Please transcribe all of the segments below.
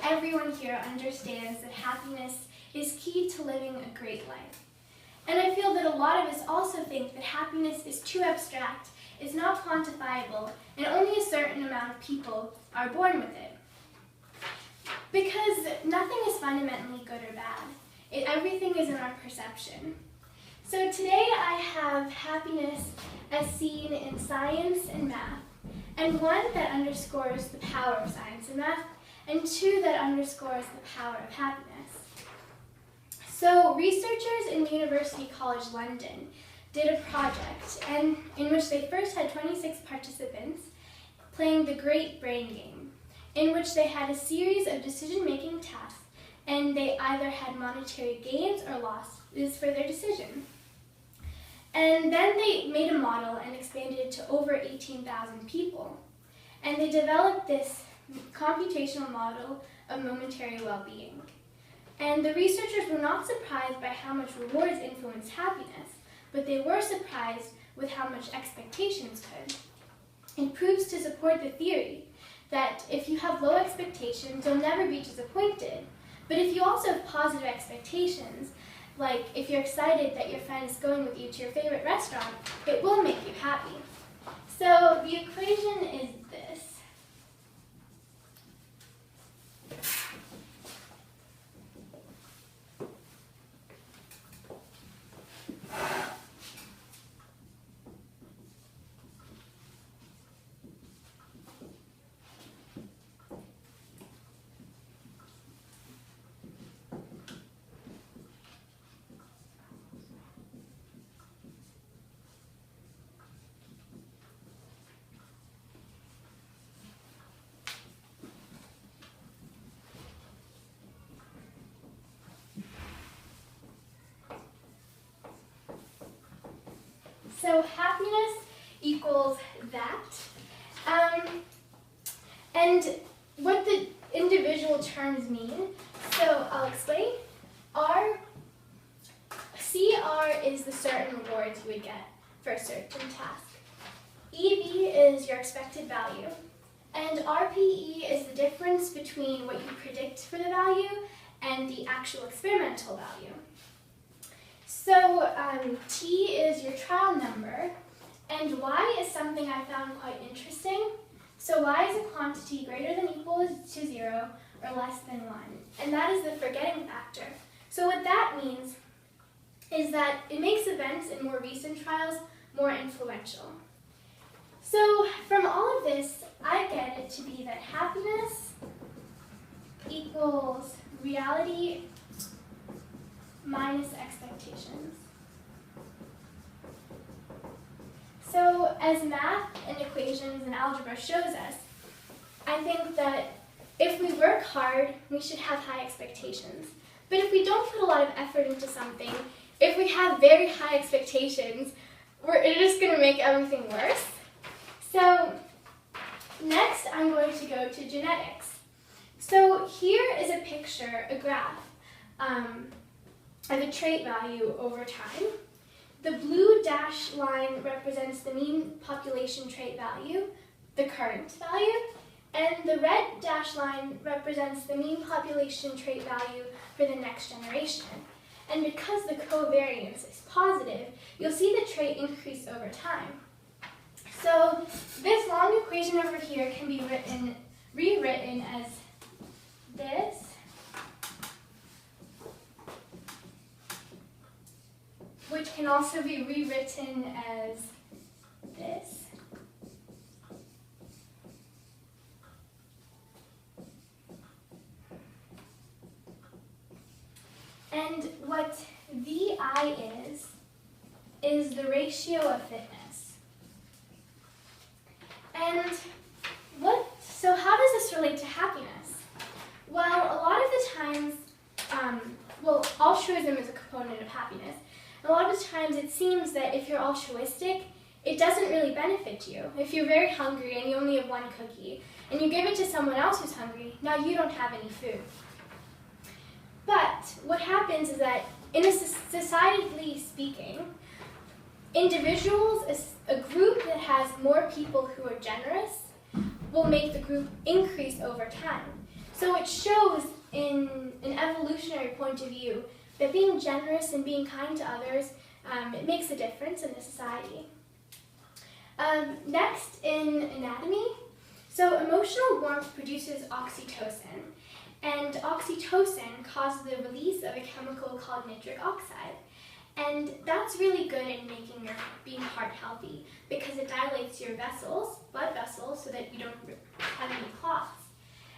everyone here understands that happiness is key to living a great life. And I feel that a lot of us also think that happiness is too abstract, is not quantifiable, and only a certain amount of people are born with it. Because nothing is fundamentally good or bad. Everything is in our perception. So today I have happiness as seen in science and math, and one that underscores the power of science and math, and two that underscores the power of happiness. So researchers in University College London did a project in which they first had 26 participants playing the Great Brain Game, in which they had a series of decision-making tasks, and they either had monetary gains or losses for their decision. And then they made a model and expanded it to over 18,000 people. And they developed this computational model of momentary well-being. And the researchers were not surprised by how much rewards influence happiness, but they were surprised with how much expectations could. It proves to support the theory that if you have low expectations, you'll never be disappointed. But if you also have positive expectations, like if you're excited that your friend is going with you to your favorite restaurant, it will make you happy. So the equation is this. So happiness equals that. And what the individual terms mean, so I'll explain. CR is the certain rewards you would get for a certain task. EV is your expected value. And RPE is the difference between what you predict for the value and the actual experimental value. So T is your trial number, and Y is something I found quite interesting. So Y is a quantity greater than or equal to 0 or less than 1, and that is the forgetting factor. So what that means is that it makes events in more recent trials more influential. So from all of this, I get it to be that happiness equals reality minus expectations. So as math and equations and algebra shows us, I think that if we work hard, we should have high expectations. But if we don't put a lot of effort into something, if we have very high expectations, it's just going to make everything worse. So next I'm going to go to genetics. So here is a picture, a graph, of a trait value over time. The blue dashed line represents the mean population trait value, the current value, and the red dashed line represents the mean population trait value for the next generation. And because the covariance is positive, you'll see the trait increase over time. So this long equation over here can be rewritten as this. Which can also be rewritten as this. And what VI is the ratio of fitness. And so how does this relate to happiness? Well, a lot of the times, altruism is a component of happiness. A lot of times it seems that if you're altruistic, it doesn't really benefit you. If you're very hungry and you only have one cookie, and you give it to someone else who's hungry, now you don't have any food. But what happens is that, societally speaking, individuals, a group that has more people who are generous, will make the group increase over time. So it shows in an evolutionary point of view that being generous and being kind to others, it makes a difference in a society. Next, in anatomy, so emotional warmth produces oxytocin, and oxytocin causes the release of a chemical called nitric oxide. And that's really good in making your being heart healthy because it dilates your vessels, blood vessels, so that you don't have any clots.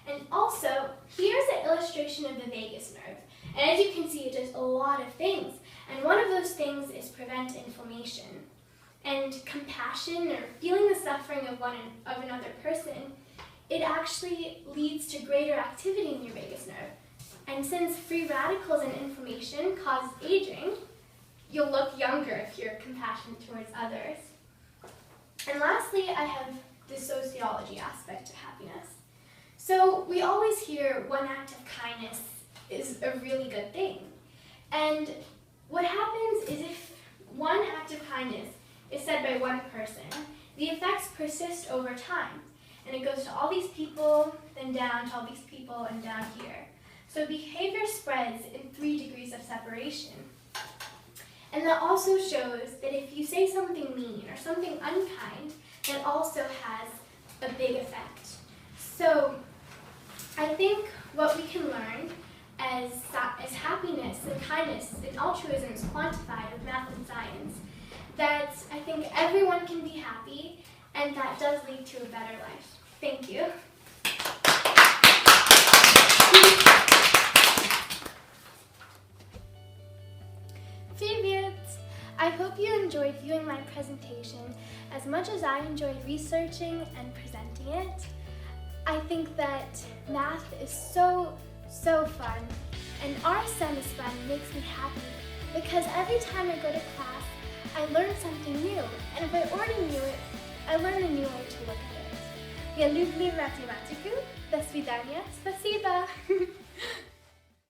And also, here's an illustration of the vagus nerve. And as you can see, it does a lot of things. And one of those things is prevent inflammation. And compassion, or feeling the suffering of another person, it actually leads to greater activity in your vagus nerve. And since free radicals and inflammation cause aging, you'll look younger if you're compassionate towards others. And lastly, I have the sociology aspect of happiness. So we always hear one act of kindness is a really good thing. And what happens is if one act of kindness is said by one person, the effects persist over time. And it goes to all these people, then down to all these people, and down here. So behavior spreads in 3 degrees of separation. And that also shows that if you say something mean or something unkind, that also has a big effect. So I think what we can learn as happiness and kindness and altruism is quantified with math and science, that I think everyone can be happy, and that does lead to a better life. Thank you. Привет! I hope you enjoyed viewing my presentation as much as I enjoyed researching and presenting it. I think that math is so fun, and RSM is fun and makes me happy because every time I go to class, I learn something new, and if I already knew it, I learn a new way to look at it. Я люблю математику. До свидания. Спасибо.